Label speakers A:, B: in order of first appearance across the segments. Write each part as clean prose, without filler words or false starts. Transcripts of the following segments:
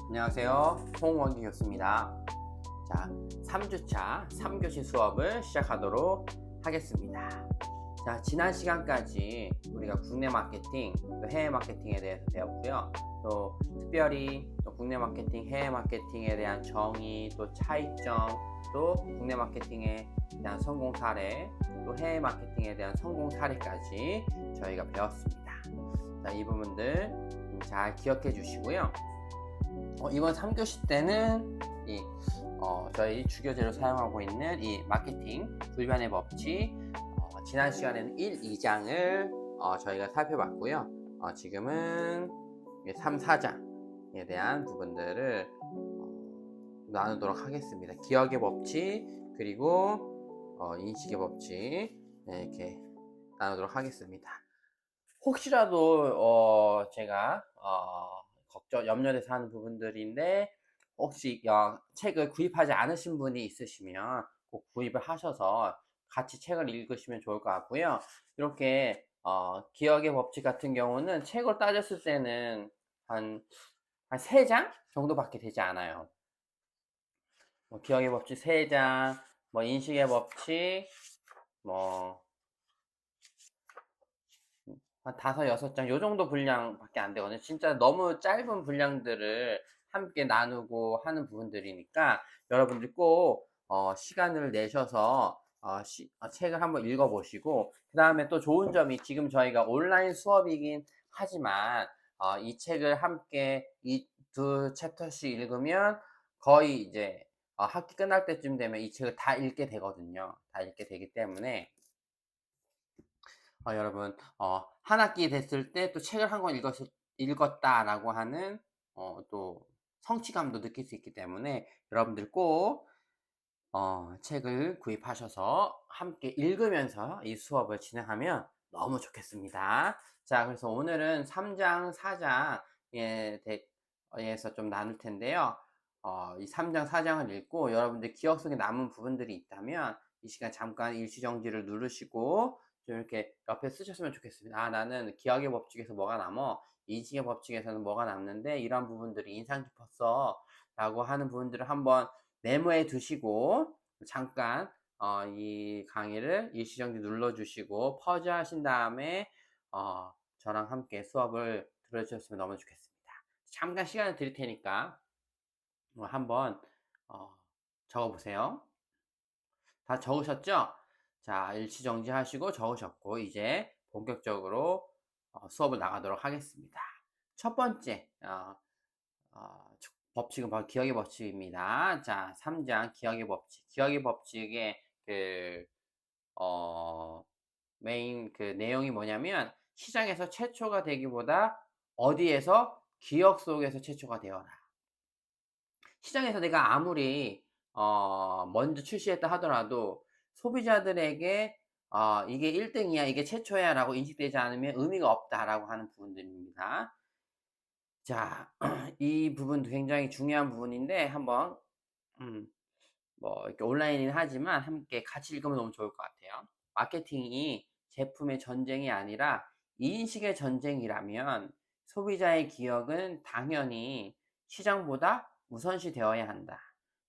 A: 안녕하세요. 홍원기 교수입니다. 자, 3주차 3교시 수업을 시작하도록 하겠습니다. 자, 지난 시간까지 우리가 국내 마케팅, 또 해외 마케팅에 대해서 배웠고요. 또 특별히 또 국내 마케팅, 해외 마케팅에 대한 정의, 또 차이점, 또 국내 마케팅에 대한 성공 사례, 또 해외 마케팅에 대한 성공 사례까지 저희가 배웠습니다. 자, 이 부분들 잘 기억해 주시고요. 이번 3교시 때는 저희 주교재로 사용하고 있는 이 마케팅 불변의 법칙, 지난 시간에는 1, 2장을 저희가 살펴봤고요. 지금은 3, 4장에 대한 부분들을 나누도록 하겠습니다. 기억의 법칙, 그리고 인식의 법칙, 이렇게 나누도록 하겠습니다. 혹시라도 제가 염려돼서 하는 부분들인데, 혹시 책을 구입하지 않으신 분이 있으시면 꼭 구입을 하셔서 같이 책을 읽으시면 좋을 것 같고요. 이렇게 기억의 법칙 같은 경우는 책을 따졌을 때는 한 3장 정도밖에 되지 않아요. 기억의 법칙 3장, 인식의 법칙, 한 5, 6장 요 정도 분량밖에 안 되거든요. 진짜 너무 짧은 분량들을 함께 나누고 하는 부분들이니까 여러분들 꼭 시간을 내셔서 책을 한번 읽어보시고, 그 다음에 또 좋은 점이, 지금 저희가 온라인 수업이긴 하지만 이 책을 함께 이 2챕터씩 읽으면 거의 이제 학기 끝날 때쯤 되면 이 책을 다 읽게 되거든요. 다 읽게 되기 때문에 여러분, 한 학기 됐을 때 또 책을 한 권 읽었다라고 하는 또 성취감도 느낄 수 있기 때문에 여러분들 꼭 책을 구입하셔서 함께 읽으면서 이 수업을 진행하면 너무 좋겠습니다. 자, 그래서 오늘은 3장, 4장에 대해서 좀 나눌 텐데요. 이 3장, 4장을 읽고 여러분들 기억 속에 남은 부분들이 있다면 이 시간 잠깐 일시정지를 누르시고 좀 이렇게 옆에 쓰셨으면 좋겠습니다. 나는 기억의 법칙에서 뭐가 남어, 인식의 법칙에서는 뭐가 남는데 이런 부분들이 인상 깊었어 라고 하는 부분들을 한번 메모해 두시고, 잠깐 이 강의를 일시정지 눌러주시고 퍼즈 하신 다음에 저랑 함께 수업을 들어주셨으면 너무 좋겠습니다. 잠깐 시간을 드릴 테니까 한번 적어보세요. 다 적으셨죠? 자, 일시정지 하시고 적으셨고 이제 본격적으로 수업을 나가도록 하겠습니다. 첫 번째 법칙은 바로 기억의 법칙입니다. 자, 3장 기억의 법칙. 기억의 법칙의 메인 내용이 뭐냐면, 시장에서 최초가 되기보다 어디에서 기억 속에서 최초가 되어라. 시장에서 내가 아무리 먼저 출시했다 하더라도 소비자들에게 이게 1등이야, 이게 최초야 라고 인식되지 않으면 의미가 없다라고 하는 부분들입니다. 자, 이 부분도 굉장히 중요한 부분인데 한번 이렇게 온라인이긴 하지만 함께 같이 읽으면 너무 좋을 것 같아요. 마케팅이 제품의 전쟁이 아니라 인식의 전쟁이라면 소비자의 기억은 당연히 시장보다 우선시 되어야 한다.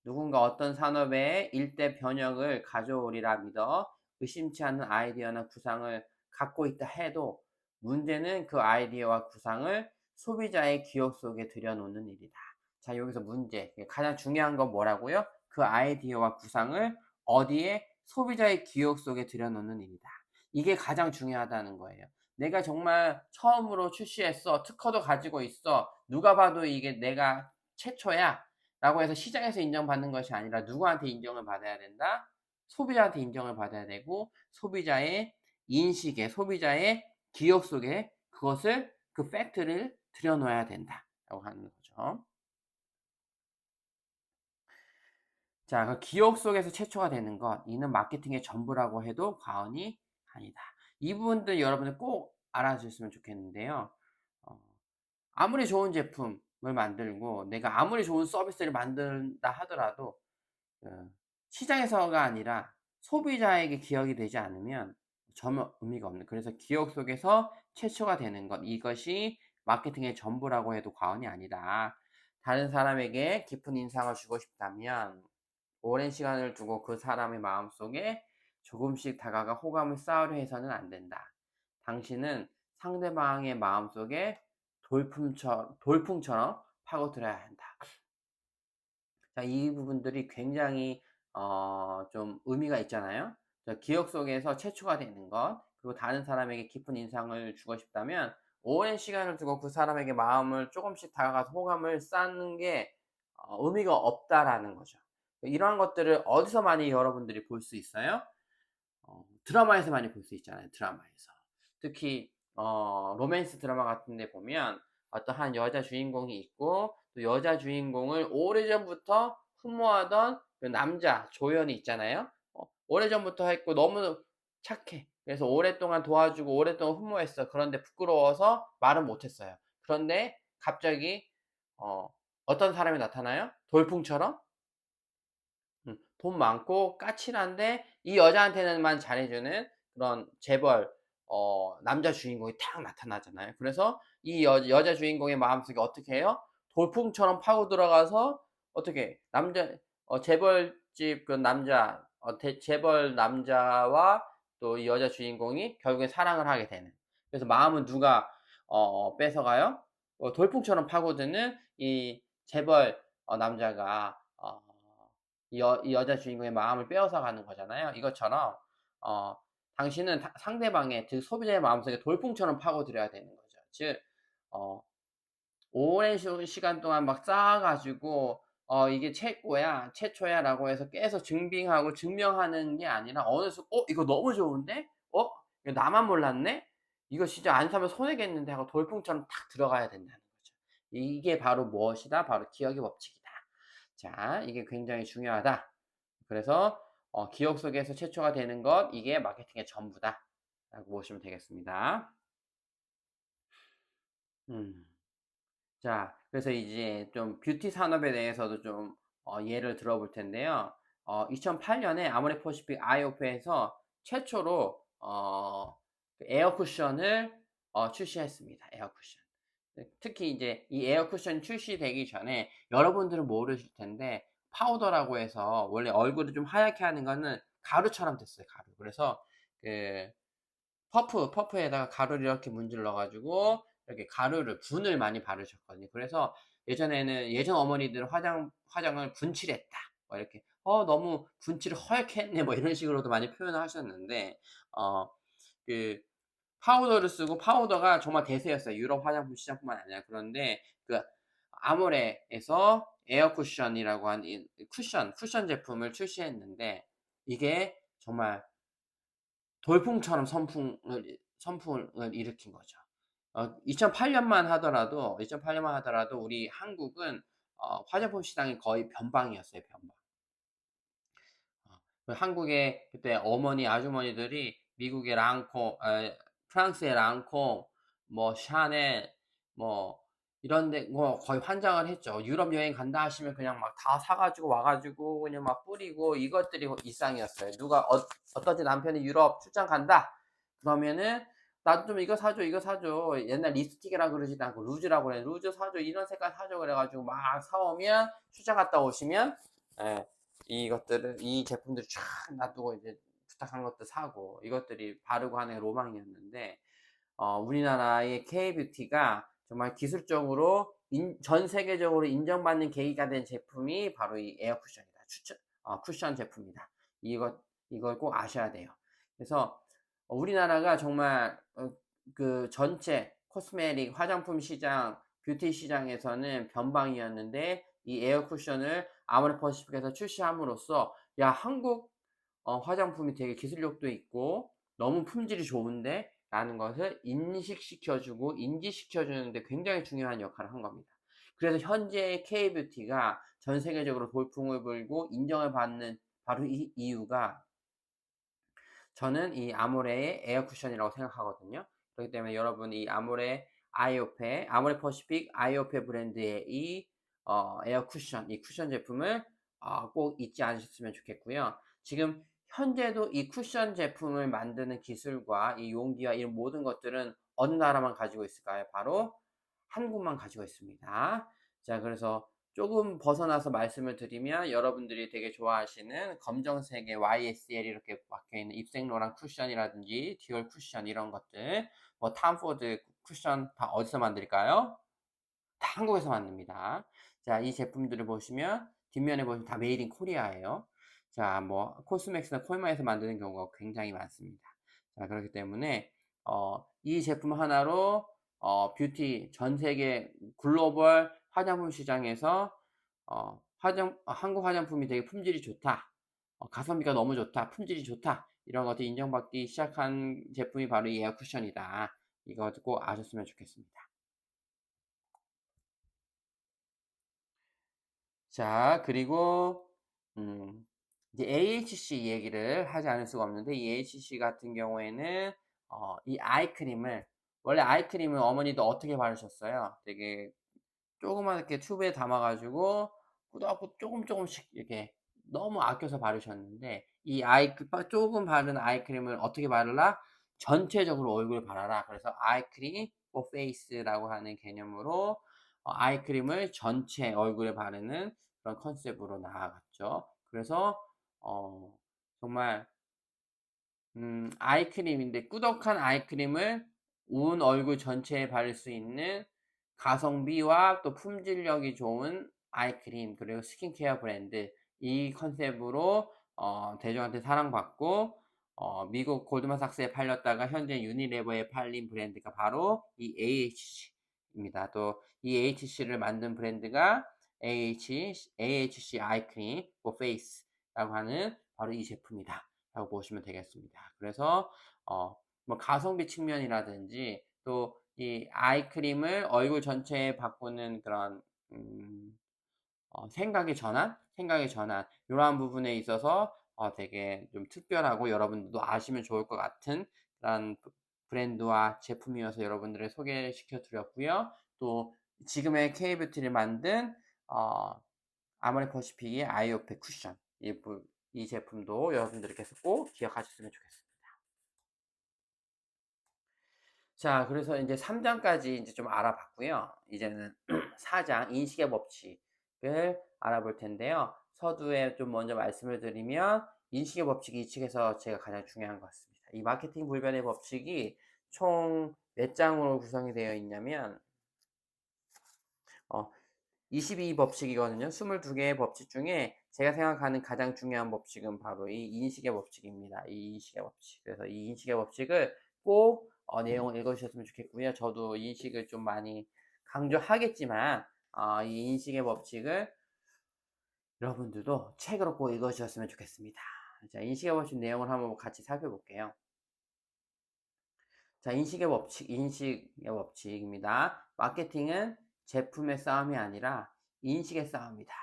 A: 누군가 어떤 산업의 일대 변혁을 가져오리라 믿어 의심치 않는 아이디어나 구상을 갖고 있다 해도 문제는 그 아이디어와 구상을 소비자의 기억 속에 들여놓는 일이다. 자, 여기서 문제, 가장 중요한 건 뭐라고요? 그 아이디어와 구상을 어디에? 소비자의 기억 속에 들여놓는 일이다. 이게 가장 중요하다는 거예요. 내가 정말 처음으로 출시했어, 특허도 가지고 있어, 누가 봐도 이게 내가 최초야 라고 해서 시장에서 인정받는 것이 아니라 누구한테 인정을 받아야 된다? 소비자한테 인정을 받아야 되고, 소비자의 인식에, 소비자의 기억 속에 그것을, 그 팩트를 들여놓아야 된다 라고 하는 거죠. 자, 그 기억 속에서 최초가 되는 것, 이는 마케팅의 전부라고 해도 과언이 아니다. 이 부분들 여러분들 꼭 알아주셨으면 좋겠는데요. 아무리 좋은 제품을 만들고 내가 아무리 좋은 서비스를 만든다 하더라도 시장에서가 아니라 소비자에게 기억이 되지 않으면 전혀 의미가 없는, 그래서 기억 속에서 최초가 되는 것, 이것이 마케팅의 전부라고 해도 과언이 아니다. 다른 사람에게 깊은 인상을 주고 싶다면 오랜 시간을 두고 그 사람의 마음속에 조금씩 다가가 호감을 쌓으려 해서는 안 된다. 당신은 상대방의 마음속에 돌풍처럼 파고들어야 한다. 자, 이 부분들이 굉장히 좀 의미가 있잖아요. 자, 기억 속에서 최초가 되는 것, 그리고 다른 사람에게 깊은 인상을 주고 싶다면 오랜 시간을 두고 그 사람에게 마음을 조금씩 다가가서 호감을 쌓는 게 의미가 없다라는 거죠. 이러한 것들을 어디서 많이 여러분들이 볼 수 있어요? 드라마에서 많이 볼 수 있잖아요, 드라마에서. 특히 로맨스 드라마 같은 데 보면 어떠한 여자 주인공이 있고, 또 여자 주인공을 오래전부터 흠모하던 그 남자 조연이 있잖아요. 오래전부터 했고 너무 착해. 그래서 오랫동안 도와주고 오랫동안 흠모했어. 그런데 부끄러워서 말은 못했어요. 그런데 갑자기 어 어떤 사람이 나타나요? 돌풍처럼 돈 많고 까칠한데 이 여자한테는만 잘해주는 그런 재벌 남자 주인공이 탁 나타나잖아요. 그래서 이 여자 주인공의 마음속에 어떻게 해요? 돌풍처럼 파고 들어가서 어떻게 남자 재벌집 그 남자 재벌 남자와 또 이 여자 주인공이 결국에 사랑을 하게 되는. 그래서 마음은 누가 뺏어가요? 돌풍처럼 파고드는 이 재벌 남자가 이 여자 주인공의 마음을 빼앗아 가는 거잖아요. 이것처럼 어 당신은 상대방의, 즉 소비자의 마음속에 돌풍처럼 파고들여야 되는 거죠. 즉 어 오랜 시간 동안 막 쌓아 가지고 이게 최고야, 최초야라고 해서 계속 증빙하고 증명하는 게 아니라 어느 이거 너무 좋은데? 이거 나만 몰랐네? 이거 진짜 안 사면 손해겠는데?' 하고 돌풍처럼 탁 들어가야 된다는 거죠. 이게 바로 무엇이다? 바로 기억의 법칙이다. 자, 이게 굉장히 중요하다. 그래서 기억 속에서 최초가 되는 것, 이게 마케팅의 전부다라고 보시면 되겠습니다. 음. 자, 그래서 이제 좀 뷰티 산업에 대해서도 좀 예를 들어볼 텐데요. 2008년에 아모레퍼시픽 아이오페에서 최초로 그 에어 쿠션을 출시했습니다. 에어 쿠션. 특히 이제 이 에어 쿠션 출시되기 전에 여러분들은 모르실 텐데 파우더라고 해서 원래 얼굴을 좀 하얗게 하는 거는 가루처럼 됐어요, 가루. 그래서 그 퍼프에다가 가루를 이렇게 문질러 가지고 이렇게 가루를 분을 많이 바르셨거든요. 그래서 예전에는 예전 어머니들은 화장을 분칠했다, 뭐 이렇게 너무 분칠을 허옇게 했네." 뭐 이런 식으로도 많이 표현을 하셨는데 어 그 파우더를 쓰고, 파우더가 정말 대세였어요, 유럽 화장품 시장뿐만 아니라. 그런데 그 아모레에서 에어 쿠션이라고 하는 이 쿠션 제품을 출시했는데 이게 정말 돌풍처럼 선풍을 일으킨 거죠. 2008년만 하더라도 우리 한국은 화장품 시장이 거의 변방이었어요, 변방. 그 한국의 그때 어머니 아주머니들이 미국의 랑콤, 프랑스의 랑콤, 뭐 샤넬, 뭐 이런 데 뭐 거의 환장을 했죠. 유럽 여행 간다 하시면 그냥 막 다 사 가지고 와 가지고 그냥 막 뿌리고, 이것들이 일상이었어요. 누가 어떠지 남편이 유럽 출장 간다 그러면은 "나도 좀 이거 사줘, 이거 사줘." 옛날 립스틱이라 그러지도 않고 루즈라고 그래. "루즈 사줘. 이런 색깔 사줘." 그래 가지고 막 사 오면, 출장 갔다 오시면 예 이것들을 이 제품들을 쫙 놔두고 이제 부탁한 것들 사고, 이것들이 바르고 하는 게 로망이었는데 우리나라의 K뷰티가 정말 기술적으로 전 세계적으로 인정받는 계기가 된 제품이 바로 이 에어 쿠션이다. 쿠션 제품이다. 이걸 꼭 아셔야 돼요. 그래서 우리나라가 정말 그 전체 코스메틱 화장품 시장, 뷰티 시장에서는 변방이었는데 이 에어 쿠션을 아모레퍼시픽에서 출시함으로써 '야, 한국 화장품이 되게 기술력도 있고 너무 품질이 좋은데?' 라는 것을 인식시켜 주고 인지시켜 주는 데 굉장히 중요한 역할을 한 겁니다. 그래서 현재 K뷰티가 전 세계적으로 돌풍을 불고 인정을 받는 바로 이 이유가, 저는 이 아모레의 에어 쿠션이라고 생각하거든요. 그렇기 때문에 여러분, 이 아모레 퍼시픽 아이오페 브랜드의 이 에어 쿠션, 이 쿠션 제품을 꼭 잊지 않으셨으면 좋겠고요. 지금 현재도 이 쿠션 제품을 만드는 기술과 이 용기와 이 모든 것들은 어느 나라만 가지고 있을까요? 바로 한국만 가지고 있습니다. 자, 그래서 조금 벗어나서 말씀을 드리면 여러분들이 되게 좋아하시는 검정색의 YSL 이렇게 박혀 있는 입생로랑 쿠션이라든지 디올 쿠션 이런 것들, 뭐 탐포드 쿠션 다 어디서 만들까요? 다 한국에서 만듭니다. 자, 이 제품들을 보시면 뒷면에 보시면 다 메이드 인 코리아예요. 자, 뭐 코스맥스나 콜마에서 만드는 경우가 굉장히 많습니다. 자, 그렇기 때문에 이 제품 하나로 뷰티 전 세계 글로벌 화장품 시장에서 한국 화장품이 되게 품질이 좋다. 가성비가 너무 좋다. 품질이 좋다. 이런 것들이 인정받기 시작한 제품이 바로 이 에어 쿠션이다. 이거 꼭 아셨으면 좋겠습니다. 자, 그리고 이제 AHC 얘기를 하지 않을 수가 없는데, 이 AHC 같은 경우에는 이 아이크림을, 원래 아이크림을 어머니도 어떻게 바르셨어요? 되게 조그맣게 튜브에 담아 가지고 꾸덕꾸 조금씩 이렇게 너무 아껴서 바르셨는데, 이 조금 바른 아이크림을 어떻게 바르라? 전체적으로 얼굴에 바라라. 그래서 아이크림 for face라고 하는 개념으로 아이크림을 전체 얼굴에 바르는 그런 컨셉으로 나아갔죠. 그래서 어 정말 아이크림인데 꾸덕한 아이크림을 온 얼굴 전체에 바를 수 있는 가성비와 또 품질력이 좋은 아이크림, 그리고 스킨케어 브랜드, 이 컨셉으로 대중한테 사랑받고 미국 골드만삭스에 팔렸다가 현재 유니레버에 팔린 브랜드가 바로 이 AHC입니다. 또 이 AHC를 만든 브랜드가 AHC 아이크림 for face라고 하는 바로 이 제품이다 라고 보시면 되겠습니다. 그래서 뭐 가성비 측면이라든지 또 이 아이크림을 얼굴 전체에 바꾸는 그런 생각의 전환 요러한 부분에 있어서 되게 좀 특별하고 여러분들도 아시면 좋을 것 같은 그런 브랜드와 제품이어서 여러분들을 소개를 시켜 드렸고요. 또 지금의 K뷰티를 만든 아모레퍼시픽의 아이오페 쿠션, 이 제품도 여러분들께서 꼭 기억하셨으면 좋겠습니다. 자, 그래서 인제 3 장까지 인제 좀 알아봤고요. 이제는 4장 인식의 법칙을 알아볼 텐데요. 서두에 좀 먼저 말씀을 드리면 인식의 법칙 이 측에서 제가 가장 중요한 것 같습니다. 이 마케팅 불변의 법칙이 총 몇 장으로 구성이 되어 있냐면 어 22 법칙이거든요. 22 개의 법칙 중에 제가 생각하는 가장 중요한 법칙은 바로 이 인식의 법칙입니다. 이 인식의 법칙. 그래서 이 인식의 법칙을 꼭 내용을 읽어주셨으면 좋겠고요. 저도 인식을 좀 많이 강조하겠지만 이 인식의 법칙을 여러분들도 책으로 꼭 읽어주셨으면 좋겠습니다. 자, 인식의 법칙 내용을 한번 같이 살펴볼게요. 자, 인식의 법칙입니다. 마케팅은 제품의 싸움이 아니라 인식의 싸움이다.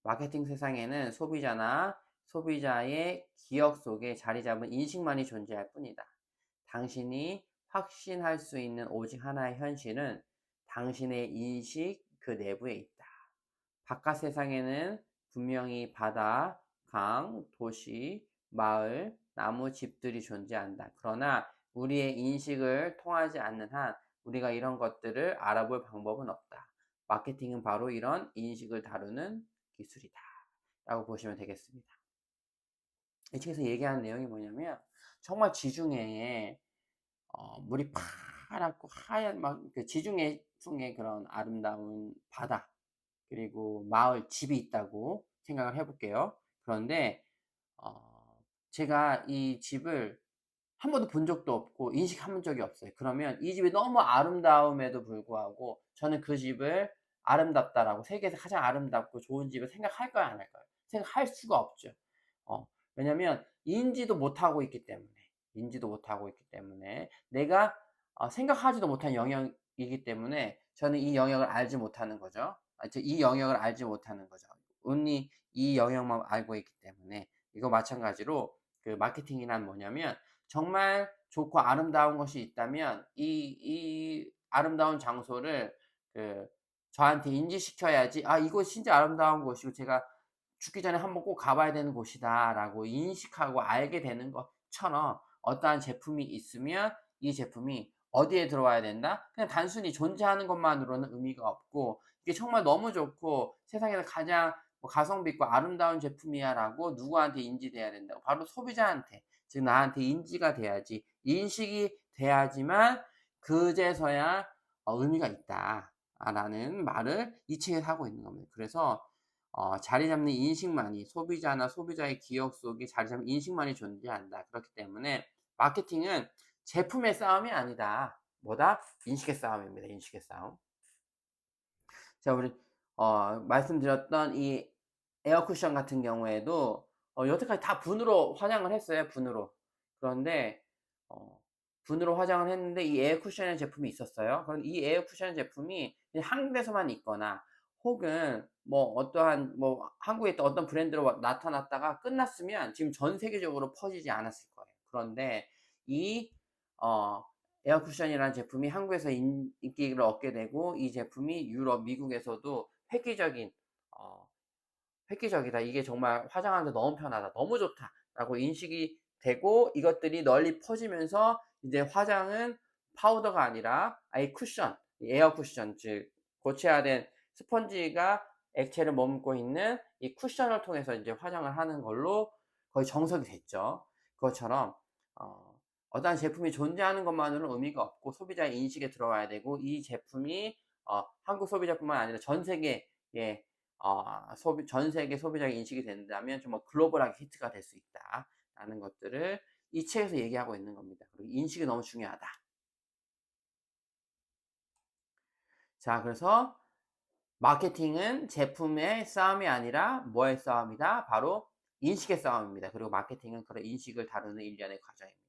A: 마케팅 세상에는 소비자나 소비자의 기억 속에 자리 잡은 인식만이 존재할 뿐이다. 당신이 확신할 수 있는 오직 하나의 현실은 당신의 인식 그 내부에 있다. 바깥 세상에는 분명히 바다, 강, 도시, 마을, 나무, 집들이 존재한다. 그러나 우리의 인식을 통하지 않는 한 우리가 이런 것들을 알아볼 방법은 없다. 마케팅은 바로 이런 인식을 다루는 기술이다. 라고 보시면 되겠습니다. 이 책에서 얘기하는 내용이 뭐냐면 정말 지중해에 물이 파랗고 하얀 막 그 지중해 풍의 그런 아름다운 바다, 그리고 마을, 집이 있다고 생각을 해 볼게요. 그런데 제가 이 집을 한 번도 본 적도 없고 인식한 적이 없어요. 그러면 이 집이 너무 아름다움에도 불구하고 저는 그 집을 아름답다라고, 세계에서 가장 아름답고 좋은 집을 생각할까요, 안 할까요? 생각할 수가 없죠. 왜냐면 인지도 못하고 있기 때문에 내가 생각하지도 못한 영역이기 때문에 저는 이 영역을 알지 못하는 거죠. 이 영역을 알지 못하는 거죠. only 이 영역만 알고 있기 때문에. 이거 마찬가지로 그 마케팅이란 뭐냐면 정말 좋고 아름다운 것이 있다면 이 아름다운 장소를 그 저한테 인지시켜야지 '아 이곳이 진짜 아름다운 곳이고 제가 죽기 전에 한번 꼭 가 봐야 되는 곳이다라고 인식하고 알게 되는 것처럼 어떠한 제품이 있으면 이 제품이 어디에 들어와야 된다? 그냥 단순히 존재하는 것만으로는 의미가 없고 이게 정말 너무 좋고 세상에서 가장 뭐 가성비 있고 아름다운 제품이야라고 누구한테 인지돼야 된다고? 바로 소비자한테, 즉 나한테 인지가 돼야지, 인식이 돼야지만 그제서야 의미가 있다라는 말을 이 책에서 하고 있는 겁니다. 그래서 자리 잡는 인식만이, 소비자나 소비자의 기억 속에 자리 잡는 인식만이 존재한다. 그렇기 때문에 마케팅은 제품의 싸움이 아니다. 뭐다? 인식의 싸움입니다. 인식의 싸움. 자, 우리 말씀드렸던 이 에어 쿠션 같은 경우에도 여태까지 다 분으로 화장을 했어요, 분으로. 그런데 어 분으로 화장을 했는데 이 에어 쿠션의 제품이 있었어요. 그럼 이 에어 쿠션 제품이 그냥 한국에서만 있거나 혹은 뭐 어떠한 뭐 한국에 있던 어떤 브랜드로 나타났다가 끝났으면 지금 전 세계적으로 퍼지지 않았을 거예요. 그런데 이 에어 쿠션이라는 제품이 한국에서 인기를 얻게 되고 이 제품이 유럽, 미국에서도 획기적인 어 '획기적이다. 이게 정말 화장하는데 너무 편하다. 너무 좋다.'라고 인식이 되고 이것들이 널리 퍼지면서 이제 화장은 파우더가 아니라 아예 쿠션, 에어 쿠션, 즉 고체화된 스펀지가 액체를 머금고 있는 이 쿠션을 통해서 인제 화장을 하는 걸로 거의 정석이 됐죠. 그것처럼 어 어떠한 제품이 존재하는 것만으로는 의미가 없고 소비자의 인식에 들어와야 되고 이 제품이 한국 소비자뿐만 아니라 전 세계에 소비 전 세계 소비자의 인식이 된다면 정말 글로벌하게 히트가 될 수 있다라는 것들을 이 책에서 얘기하고 있는 겁니다. 그리고 인식이 너무 중요하다. 자, 그래서 마케팅은 제품의 싸움이 아니라 뭐의 싸움이다? 바로 인식의 싸움입니다. 그리고 마케팅은 그런 인식을 다루는 일련의 과정입니다.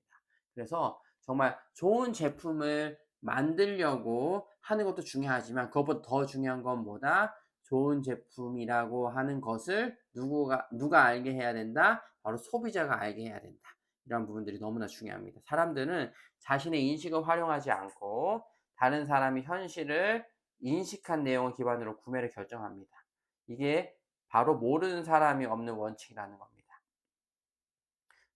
A: 그래서 정말 좋은 제품을 만들려고 하는 것도 중요하지만 그것보다 더 중요한 건 뭐다? 좋은 제품이라고 하는 것을 누가 알게 해야 된다? 바로 소비자가 알게 해야 된다. 이런 부분들이 너무나 중요합니다. 사람들은 자신의 인식을 활용하지 않고 다른 사람이 현실을 인식한 내용을 기반으로 구매를 결정합니다. 이게 바로 모르는 사람이 없는 원칙이라는 겁니다.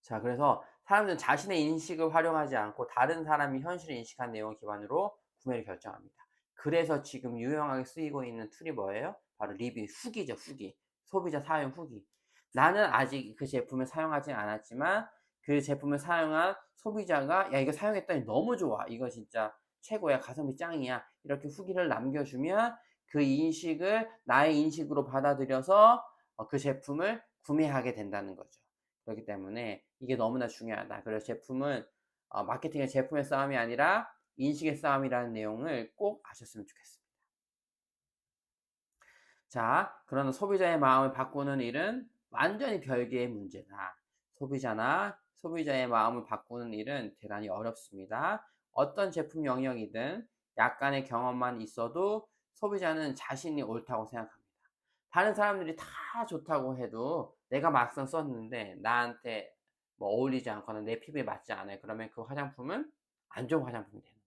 A: 자, 그래서 사람들은 자신의 인식을 활용하지 않고 다른 사람이 현실을 인식한 내용을 기반으로 구매를 결정합니다. 그래서 지금 유용하게 쓰이고 있는 툴이 뭐예요? 바로 리뷰, 후기죠, 후기. 소비자 사용 후기. 나는 아직 그 제품을 사용하지 않았지만 그 제품을 사용한 소비자가 야, 이거 사용했더니 너무 좋아. 이거 진짜 최고야. 가성비 짱이야. 이렇게 후기를 남겨주면 그 인식을 나의 인식으로 받아들여서 그 제품을 구매하게 된다는 거죠. 그렇기 때문에 이게 너무나 중요하다. 그래서 제품은 마케팅은 제품의 싸움이 아니라 인식의 싸움이라는 내용을 꼭 아셨으면 좋겠습니다. 자, 그러나 소비자의 마음을 바꾸는 일은 완전히 별개의 문제다. 소비자의 마음을 바꾸는 일은 대단히 어렵습니다. 어떤 제품 영역이든 약간의 경험만 있어도 소비자는 자신이 옳다고 생각합니다. 다른 사람들이 다 좋다고 해도 내가 막상 썼는데 나한테 뭐 어울리지 않거나 내 피부에 맞지 않아요. 그러면 그 화장품은 안 좋은 화장품이 되는 거죠.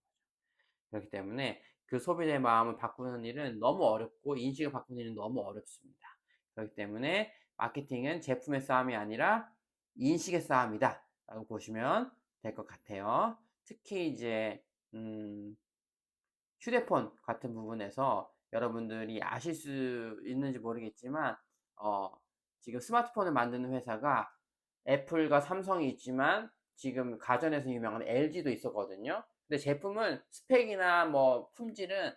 A: 그렇기 때문에 그 소비자의 마음을 바꾸는 일은 너무 어렵고 인식을 바꾸는 일은 너무 어렵습니다. 그렇기 때문에 마케팅은 제품의 싸움이 아니라 인식의 싸움이다 라고 보시면 될 것 같아요. 특히 이제 음 휴대폰 같은 부분에서 여러분들이 아실 수 있는지 모르겠지만 어 지금 스마트폰을 만드는 회사가 애플과 삼성이 있지만 지금 가전에서 유명한 LG도 있었거든요. 근데 제품은 스펙이나 뭐 품질은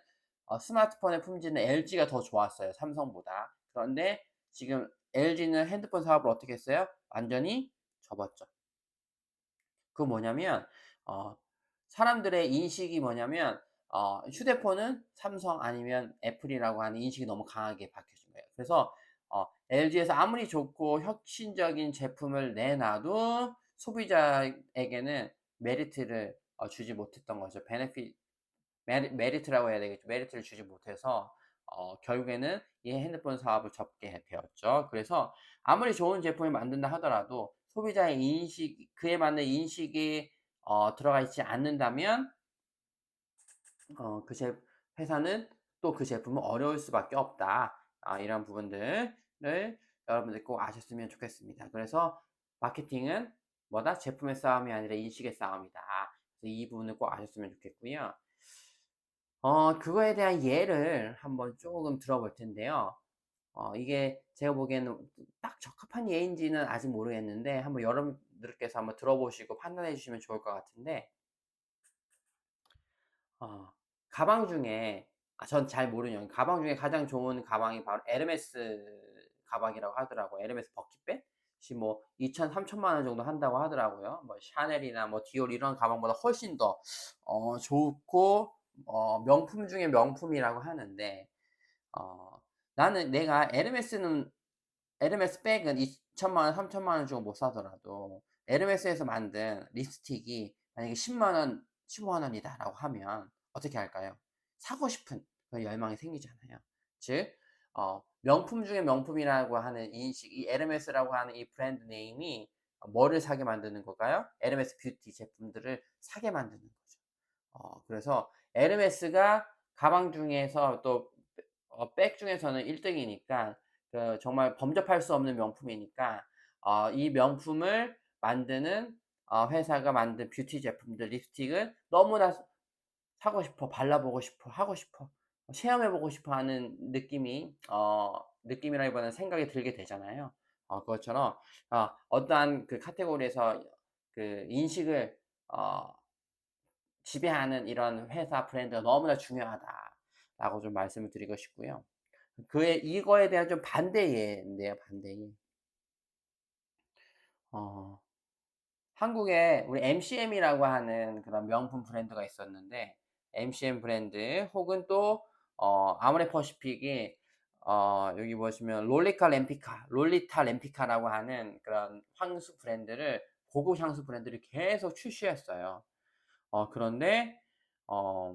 A: 스마트폰의 품질은 LG가 더 좋았어요, 삼성보다. 그런데 지금 LG는 핸드폰 사업을 어떻게 했어요? 완전히 접었죠. 그건 뭐냐면 어 사람들의 인식이 뭐냐면 휴대폰은 삼성 아니면 애플이라고 하는 인식이 너무 강하게 박혀진 거예요. 그래서 LG에서 아무리 좋고 혁신적인 제품을 내놔도 소비자에게는 메리트를 주지 못했던 거죠. 메리트라고 해야 되겠죠. 메리트를 주지 못해서 결국에는 이 핸드폰 사업을 접게 되었죠. 그래서 아무리 좋은 제품을 만든다 하더라도 소비자의 인식, 그에 맞는 인식이 들어가 있지 않는다면 그 회사는 또 그 제품은 어려울 수밖에 없다. 이런 부분들을 여러분들 꼭 아셨으면 좋겠습니다. 그래서 마케팅은 뭐다? 제품의 싸움이 아니라 인식의 싸움이다. 그래서 이 부분을 꼭 아셨으면 좋겠고요. 그거에 대한 예를 한번 조금 들어볼 텐데요. 이게 제가 보기에는 딱 적합한 예인지는 아직 모르겠는데 한번 여러분들께서 한번 들어보시고 판단해 주시면 좋을 것 같은데, 어 가방 중에, 전 잘 모르는 가방 중에 가장 좋은 가방이 바로 에르메스 가방이라고 하더라고요. 에르메스 버킷백이 뭐 2,000-3,000만 원 정도 한다고 하더라고요. 뭐 샤넬이나 뭐 디올 이런 가방보다 훨씬 더 좋고 명품 중에 명품이라고 하는데, 어 나는 내가 에르메스 백은 2,000만 원, 3,000만 원 주고 못 사더라도 에르메스에서 만든 립스틱이 만약에 10만 원, 15만 원이다라고 하면 어떻게 할까요? 사고 싶은 그런 열망이 생기잖아요. 즉 명품 중에 명품이라고 하는 인식, 이 에르메스라고 하는 이 브랜드 네임이 뭐를 사게 만드는 걸까요? 에르메스 뷰티 제품들을 사게 만드는 거죠. 그래서 에르메스가 가방 중에서 또 백 중에서는 1 등이니까, 그 정말 범접할 수 없는 명품이니까 이 명품을 만드는 회사가 만든 뷰티 제품들, 립스틱을 너무나 사고 싶어, 발라보고 싶어, 하고 싶어, 체험해 보고 싶어 하는 느낌이라기보다는 생각이 들게 되잖아요. 그것처럼 어떠한 그 카테고리에서 그 인식을 어 지배하는 이런 회사 브랜드가 너무나 중요하다라고 좀 말씀을 드리고 싶고요. 이거에 대한 좀 반대 예인데요, 반대 예. 어 한국에 우리 MCM이라고 하는 그런 명품 브랜드가 있었는데, MCM 브랜드 혹은 또 아모레퍼시픽이 여기 보시면 롤리타 램피카라고 하는 그런 향수 브랜드를, 고급 향수 브랜드를 계속 출시했어요. 그런데 어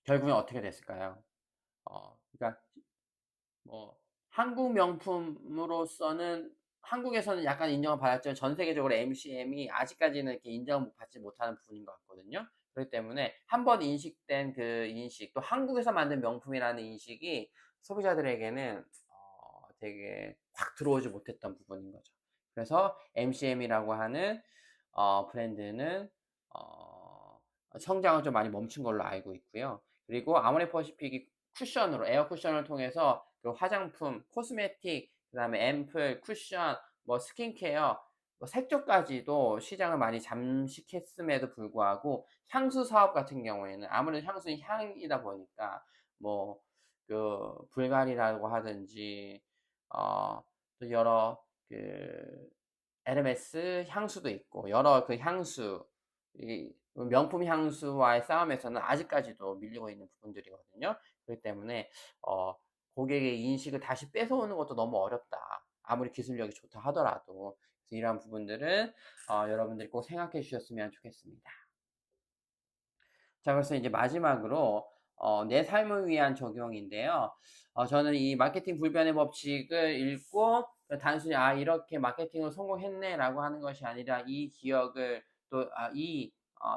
A: 결국엔 어떻게 됐을까요? 그러니까 뭐 한국 명품으로서는 한국에서는 약간 인정을 받았지만 전 세계적으로 MCM이 아직까지는 이렇게 인정을 받지 못하는 부분인 것 같거든요. 그렇기 때문에 한번 인식된 그 인식, 또 한국에서 만든 명품이라는 인식이 소비자들에게는 되게 확 들어오지 못했던 부분인 거죠. 그래서 MCM이라고 하는 브랜드는 성장을 좀 많이 멈춘 걸로 알고 있고요. 그리고 아모레퍼시픽이 에어 쿠션을 통해서 그 화장품, 코스메틱, 그다음에 앰플, 쿠션, 뭐 스킨케어, 뭐 색조까지도 시장을 많이 잠식했음에도 불구하고 향수 사업 같은 경우에는, 아무래도 향수는 향이다 보니까 뭐 그 불가리라고 하든지 또 여러 그 에르메스 향수도 있고 여러 그 향수, 이 명품 향수와의 싸움에서는 아직까지도 밀리고 있는 부분들이거든요. 그렇기 때문에 어 고객의 인식을 다시 뺏어오는 것도 너무 어렵다, 아무리 기술력이 좋다 하더라도. 그래서 이러한 부분들은 여러분들이 꼭 생각해 주셨으면 좋겠습니다. 자, 그래서 이제 마지막으로 내 삶을 위한 적용인데요. 저는 이 마케팅 불변의 법칙을 읽고 단순히 '아 이렇게 마케팅을 성공했네.'라고 하는 것이 아니라 이 기억을, 또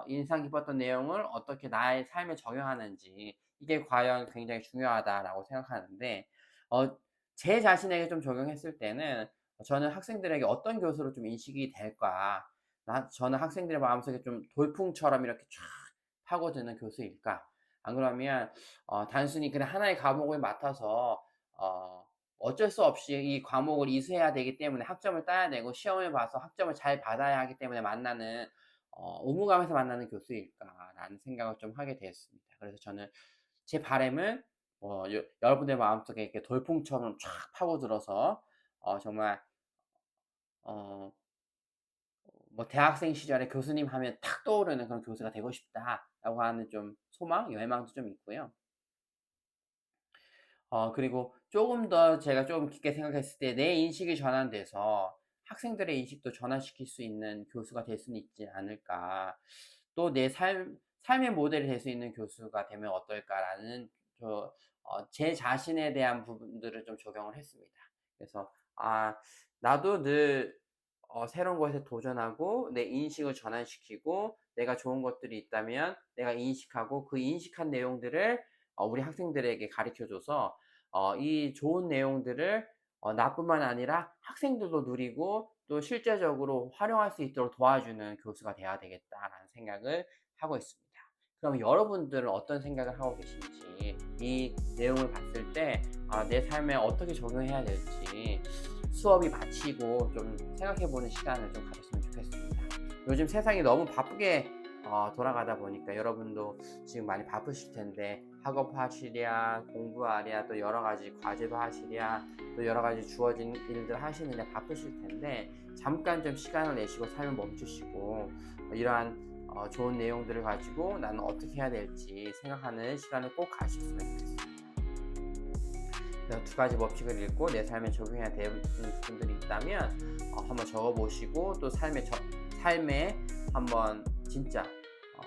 A: 인상 깊었던 내용을 어떻게 나의 삶에 적용하는지, 이게 과연 굉장히 중요하다라고 생각하는데, 어 제 자신에게 좀 적용했을 때는 저는 학생들에게 어떤 교수로 좀 인식이 될까? 저는 학생들의 마음속에 좀 돌풍처럼 이렇게 쫙 파고드는 교수일까? 안 그러면 단순히 그냥 하나의 과목을 맡아서 어쩔 수 없이 이 과목을 이수해야 되기 때문에 학점을 따야 되고 시험을 봐서 학점을 잘 받아야 하기 때문에 만나는 의무감에서 만나는 교수일까라는 생각을 좀 하게 되었습니다. 그래서 저는 제 바람은 여러분들 마음속에 이렇게 돌풍처럼 쫙 파고들어서 정말 어 뭐 대학생 시절에 교수님 하면 탁 떠오르는 그런 교수가 되고 싶다라고 하는 좀 소망, 열망도 좀 있고요. 그리고 쪼금 더 제가 좀 깊게 생각했을 때 내 인식이 전환돼서 학생들의 인식도 전환시킬 수 있는 교수가 될 수는 있지 않을까. 또 '내 삶의 모델이 될 수 있는 교수가 되면 어떨까.'라는 제 자신에 대한 부분들을 좀 적용을 했습니다. 그래서 나도 늘 새로운 것에 도전하고 내 인식을 전환시키고, 내가 좋은 것들이 있다면 내가 인식하고 그 인식한 내용들을 우리 학생들에게 가르쳐 줘서 이 좋은 내용들을 나뿐만 아니라 학생들도 누리고 또 실제적으로 활용할 수 있도록 도와주는 교수가 돼야 되겠다라는 생각을 하고 있습니다. 그럼 여러분들은 어떤 생각을 하고 계신지, 이 내용을 봤을 때 내 삶에 어떻게 적용해야 될지 수업이 마치고 좀 생각해 보는 시간을 좀 가졌으면 좋겠습니다. 요즘 세상이 너무 바쁘게 돌아가다 보니까 여러분도 지금 많이 바쁘실 텐데, 학업하시랴 공부하랴 또 여러 가지 과제도 하시랴 또 여러 가지 주어진 일들 하시는데 바쁘실 텐데, 잠깐 좀 시간을 내시고 삶을 멈추시고 이러한 좋은 내용들을 가지고 나는 어떻게 해야 될지 생각하는 시간을 꼭 가셨으면 좋겠습니다. 그래서 두 가지 법칙을 읽고 내 삶에 적용해야 되는 부분들이 있다면 한번 적어보시고 또 삶에 한번 진짜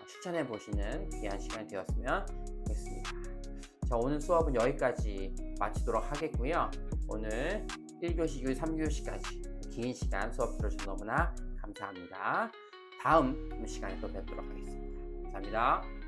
A: 실천해 보시는 귀한 시간이 되었으면 좋겠습니다. 자, 오늘 수업은 여기까지 마치도록 하겠고요. 오늘 1교시, 2교시, 3교시까지 긴 시간 수업 들어주셔서 너무나 감사합니다. 다음 시간에 또 뵙도록 하겠습니다. 감사합니다.